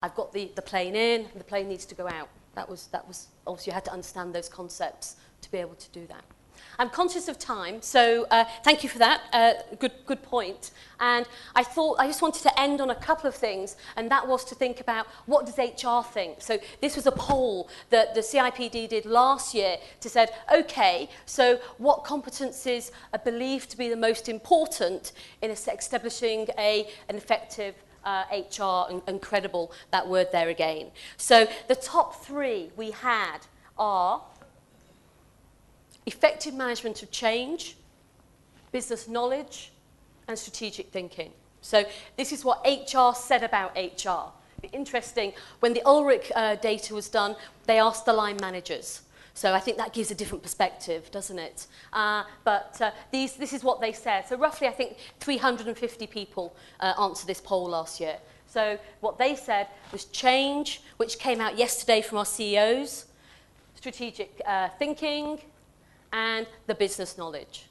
I've got the plane in, and the plane needs to go out. That was obviously you had to understand those concepts to be able to do that. I'm conscious of time, so thank you for that. Good point. And I just wanted to end on a couple of things, and that was to think about what does HR think. So this was a poll that the CIPD did last year to said, okay, so what competencies are believed to be the most important in establishing an effective HR and credible, that word there again. So the top three we had are effective management of change, business knowledge, and strategic thinking. So this is what HR said about HR. Interesting, when the Ulrich data was done, they asked the line managers. So I think that gives a different perspective, doesn't it? This is what they said. So roughly, I think 350 people answered this poll last year. So what they said was change, which came out yesterday from our CEOs, strategic thinking, and the business knowledge.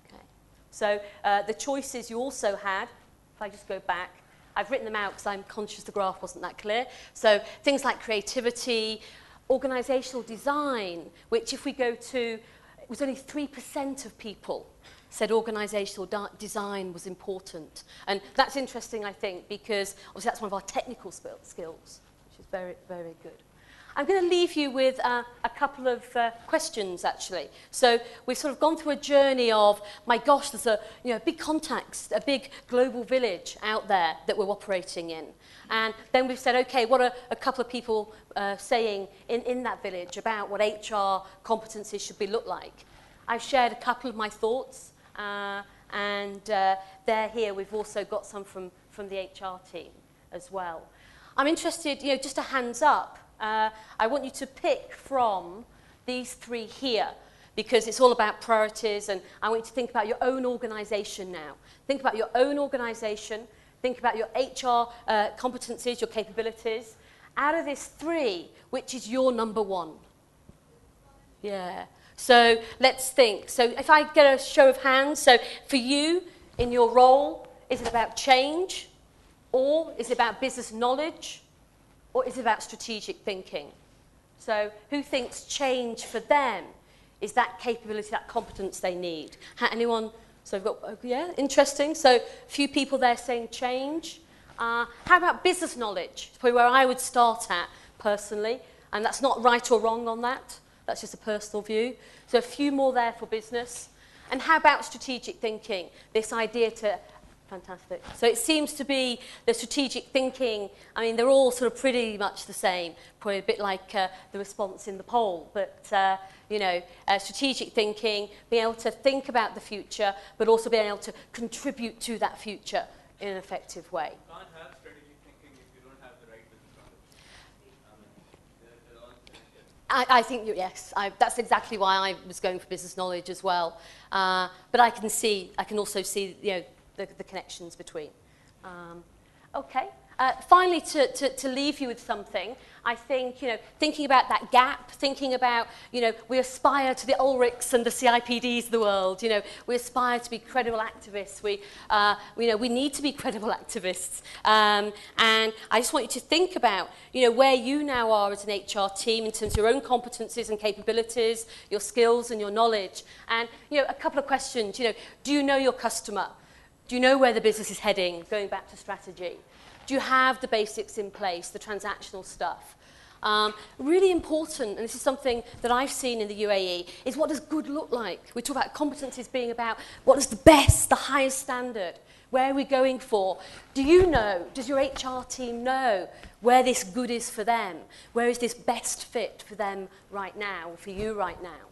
Okay. So the choices you also had, if I just go back, I've written them out because I'm conscious the graph wasn't that clear. So things like creativity, organisational design, which if we go to, it was only 3% of people said organisational design was important. And that's interesting, I think, because obviously that's one of our technical skills, which is very, very good. I'm going to leave you with a couple of questions, actually. So we've sort of gone through a journey of, my gosh, there's a big context, a big global village out there that we're operating in. And then we've said, okay, what are a couple of people saying in that village about what HR competencies should look like? I've shared a couple of my thoughts, and they're here. We've also got some from the HR team as well. I'm interested, just a hands up. I want you to pick from these three here, because it's all about priorities, and I want you to think about your own organisation now. Think about your own organisation. Think about your HR competencies, your capabilities. Out of this three, which is your number one? Yeah. So let's think. So if I get a show of hands, so for you, in your role, is it about change? Or is it about business knowledge? Or is it about strategic thinking? So who thinks change for them is that capability, that competence they need? Anyone? So I've got, yeah, interesting. So a few people there saying change. How about business knowledge? It's probably where I would start at personally. And that's not right or wrong on that. That's just a personal view. So a few more there for business. And how about strategic thinking? This idea to... Fantastic. So it seems to be the strategic thinking, I mean, they're all sort of pretty much the same, probably a bit like the response in the poll, but, strategic thinking, being able to think about the future, but also being able to contribute to that future in an effective way. You can't have strategic thinking if you don't have the right business knowledge. I think, yes, that's exactly why I was going for business knowledge as well. But I can also see, the connections between. Okay. Finally, to leave you with something, I think, thinking about that gap, thinking about, we aspire to the Ulrichs and the CIPDs of the world, we aspire to be credible activists. We need to be credible activists. And I just want you to think about, where you now are as an HR team in terms of your own competencies and capabilities, your skills and your knowledge. And, a couple of questions, do you know your customer? Do you know where the business is heading, going back to strategy? Do you have the basics in place, the transactional stuff? Really important, and this is something that I've seen in the UAE, is what does good look like? We talk about competencies being about what is the best, the highest standard? Where are we going for? Do you know, does your HR team know where this good is for them? Where is this best fit for them right now, or for you right now?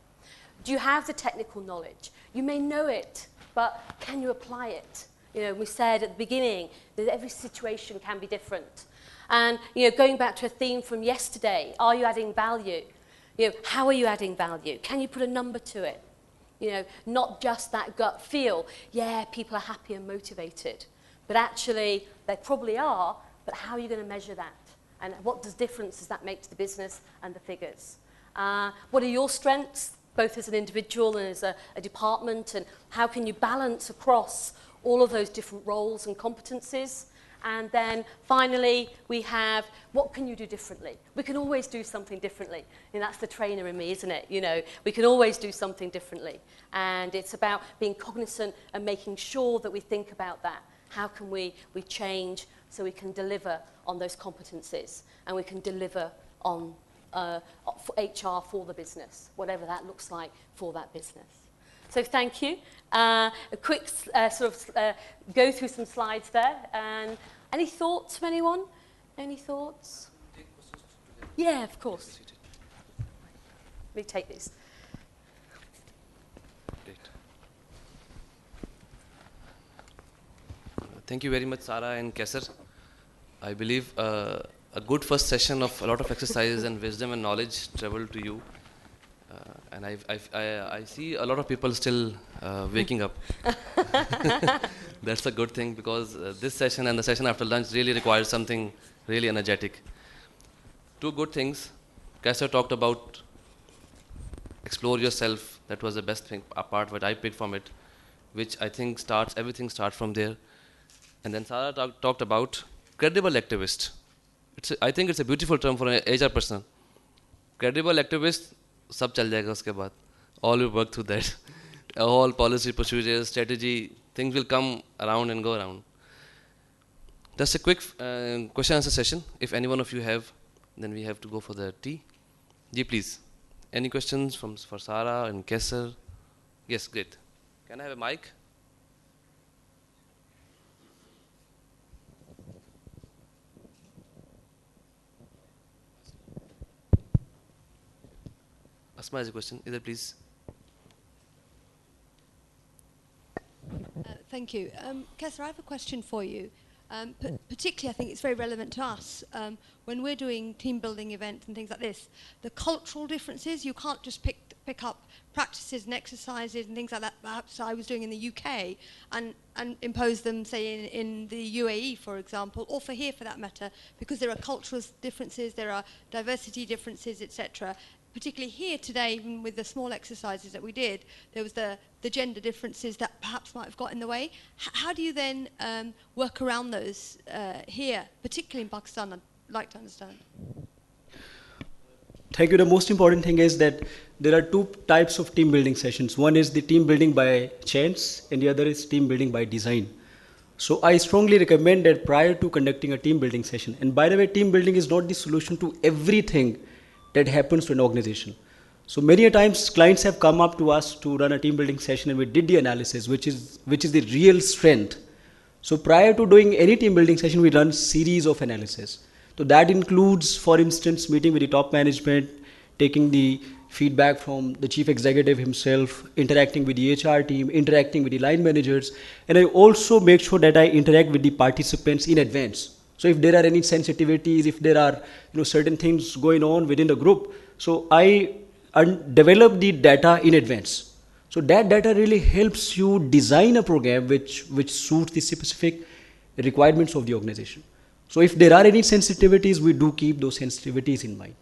Do you have the technical knowledge? You may know it, but can you apply it? We said at the beginning that every situation can be different. And, going back to a theme from yesterday, are you adding value? How are you adding value? Can you put a number to it? Not just that gut feel, yeah, people are happy and motivated. But actually, they probably are, but how are you going to measure that? And what difference does that make to the business and the figures? What are your strengths? Both as an individual and as a department, and how can you balance across all of those different roles and competencies? And then finally, we have, what can you do differently? We can always do something differently. And that's the trainer in me, isn't it? You know, we can always do something differently. And it's about being cognizant and making sure that we think about that. How can we change so we can deliver on those competencies and we can deliver on for HR for the business, whatever that looks like for that business. So thank you. A quick go through some slides there. And any thoughts from anyone? Any thoughts? Yeah, of course. Let me take these. Great. Thank you very much, Sarah and Kesar. I believe a good first session of a lot of exercises and wisdom and knowledge traveled to you. And I see a lot of people still waking up. That's a good thing, because this session and the session after lunch really requires something really energetic. Two good things. Kesar talked about explore yourself. That was the best thing, part what I picked from it, which I think everything starts from there. And then Sarah talked about credible activist. I think it's a beautiful term for an HR person. Credible activist, sab chal jayega uske baad. All will work through that. All policy, procedures, strategy, things will come around and go around. Just a quick question answer session. If any one of you have, then we have to go for the tea. Ji, please. Any questions for Sarah and Kesar? Yes, great. Can I have a mic? Asma has a question. Either, please. Thank you. Kesar, I have a question for you. Particularly, I think it's very relevant to us. When we're doing team building events and things like this, the cultural differences, you can't just pick up practices and exercises and things like that, perhaps I was doing in the UK, and impose them, say, in the UAE, for example, or for here, for that matter, because there are cultural differences, there are diversity differences, etc. Particularly here today, even with the small exercises that we did, there was the gender differences that perhaps might have got in the way. How do you then work around those here, particularly in Pakistan? I'd like to understand. Thank you. The most important thing is that there are two types of team building sessions. One is the team building by chance, and the other is team building by design. So I strongly recommend that prior to conducting a team building session, and by the way, team building is not the solution to everything that happens to an organization. So many a times clients have come up to us to run a team building session, and we did the analysis, which is the real strength. So prior to doing any team building session, we run series of analysis. So that includes, for instance, meeting with the top management, taking the feedback from the chief executive himself, interacting with the HR team, interacting with the line managers, and I also make sure that I interact with the participants in advance. So if there are any sensitivities, if there are certain things going on within the group, so I develop the data in advance. So that data really helps you design a program which suits the specific requirements of the organization. So if there are any sensitivities, we do keep those sensitivities in mind.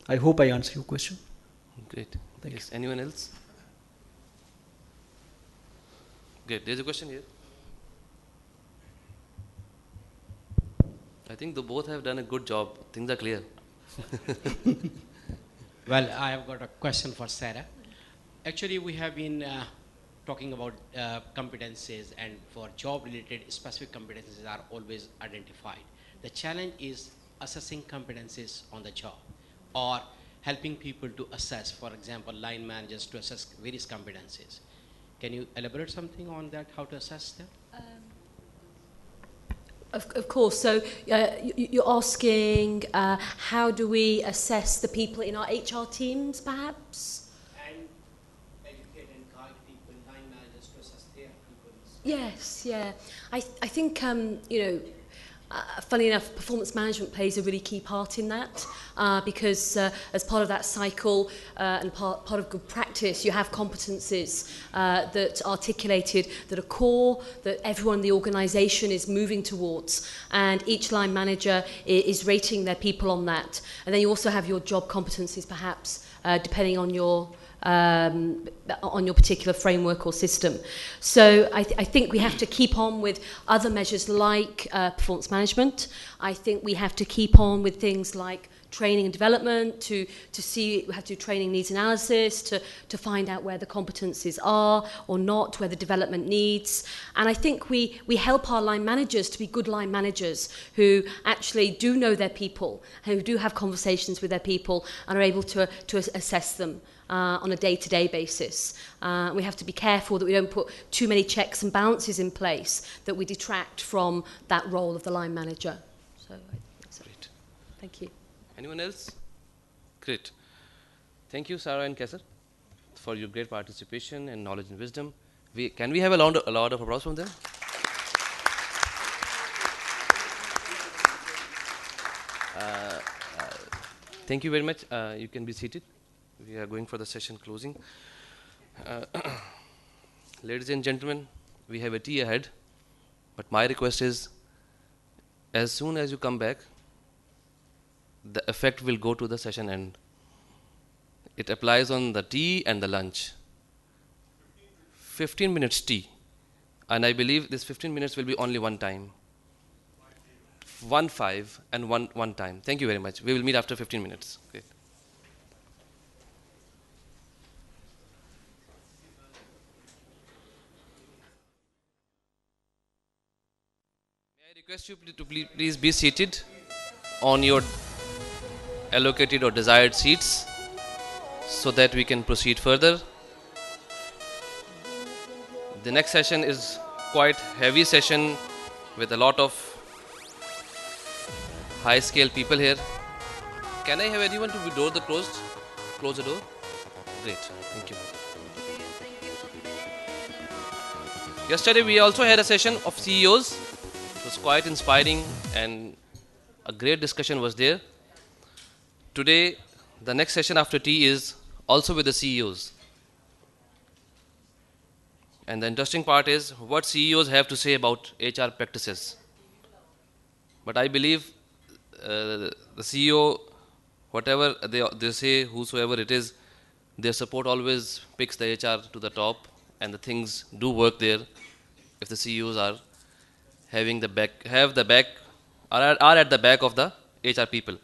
I hope I answered your question. Great. Yes. Anyone else? Great. There's a question here. I think they both have done a good job. Things are clear. Well, I have got a question for Sarah. Actually, we have been talking about competencies, and for job-related specific competencies are always identified. The challenge is assessing competencies on the job, or helping people to assess, for example, line managers to assess various competencies. Can you elaborate something on that, how to assess them? Of course. So you're asking how do we assess the people in our HR teams, perhaps? And educate and guide people, line managers to assess their people. Yes, yeah. I think, funny enough, performance management plays a really key part in that because as part of that cycle and part of good practice, you have competencies that are articulated, that are core, that everyone in the organisation is moving towards, and each line manager is rating their people on that. And then you also have your job competencies, perhaps, depending on your on your particular framework or system. So I think we have to keep on with other measures like performance management. I think we have to keep on with things like training and development, to see, we have to do training needs analysis, to find out where the competencies are or not, where the development needs. And I think we help our line managers to be good line managers who actually do know their people, who do have conversations with their people and are able to assess them on a day-to-day basis. We have to be careful that we don't put too many checks and balances in place that we detract from that role of the line manager. So that's it. Great. Thank you. Anyone else? Great. Thank you, Sarah and Kesar, for your great participation and knowledge and wisdom. Can we have a lot of applause from them? Thank you very much. You can be seated. We are going for the session closing. Ladies and gentlemen, we have a tea ahead, but my request is, as soon as you come back, the effect will go to the session end. It applies on the tea and the lunch. 15 minutes tea. And I believe this 15 minutes will be only one time. 1-5 and one time. Thank you very much. We will meet after 15 minutes. Great. May I request you to please be seated on your allocated or desired seats so that we can proceed further. The next session is quite heavy session with a lot of high scale people here. Can I have anyone to close the door? Great, thank you. Yesterday we also had a session of CEOs. It was quite inspiring and a great discussion was there. Today, the next session after tea is also with the CEOs. And the interesting part is what CEOs have to say about HR practices. But I believe the CEO, whatever they say, whosoever it is, their support always picks the HR to the top, and the things do work there if the CEOs are are at the back of the HR people.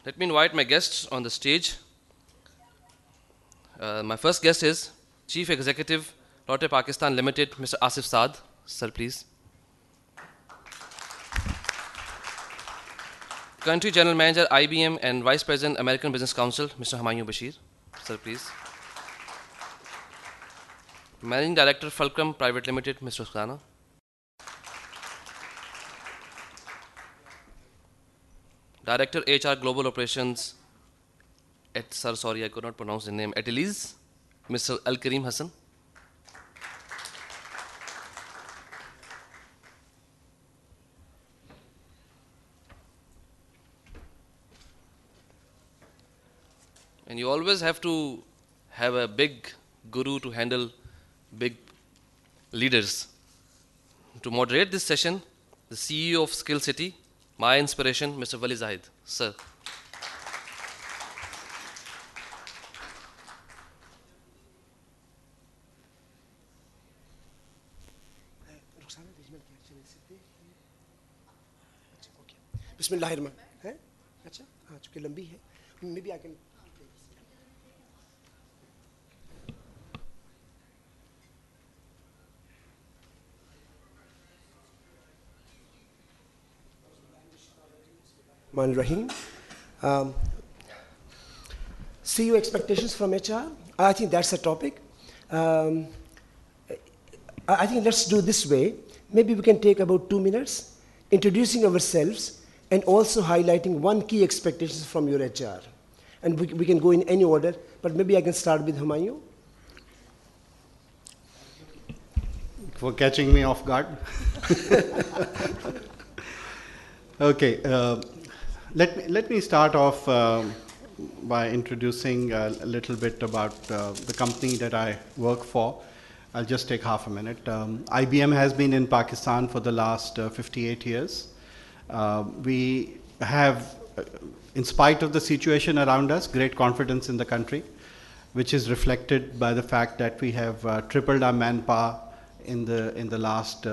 Let me invite my guests on the stage. My first guest is Chief Executive, Lotte Pakistan Limited, Mr. Asif Saad. Sir, please. Country General Manager, IBM and Vice President, American Business Council, Mr. Humayun Bashir. Sir, please. Managing Director, Fulcrum Private Limited, Mr. Khana. Director HR Global Operations at, sorry, I could not pronounce the name, at Elise, Mr. Al Kareem Hassan. And you always have to have a big guru to handle big leaders. To moderate this session, the CEO of Skill City, my inspiration, Mr. Wali Zahid. Sir. Bismillahirrahmanirrahim. अच्छा हाँ चूँकि लंबी है, maybe I can. Rahim. CEO expectations from HR. I think that's a topic. I think let's do this way. Maybe we can take about 2 minutes introducing ourselves and also highlighting one key expectations from your HR. And we can go in any order, but maybe I can start with Humayun. For catching me off guard. Okay. Let me start off by introducing a little bit about the company that I work for. I'll just take half a minute. IBM has been in Pakistan for the last 58 years. We have, in spite of the situation around us, great confidence in the country. which is reflected by the fact that we have tripled our manpower in the last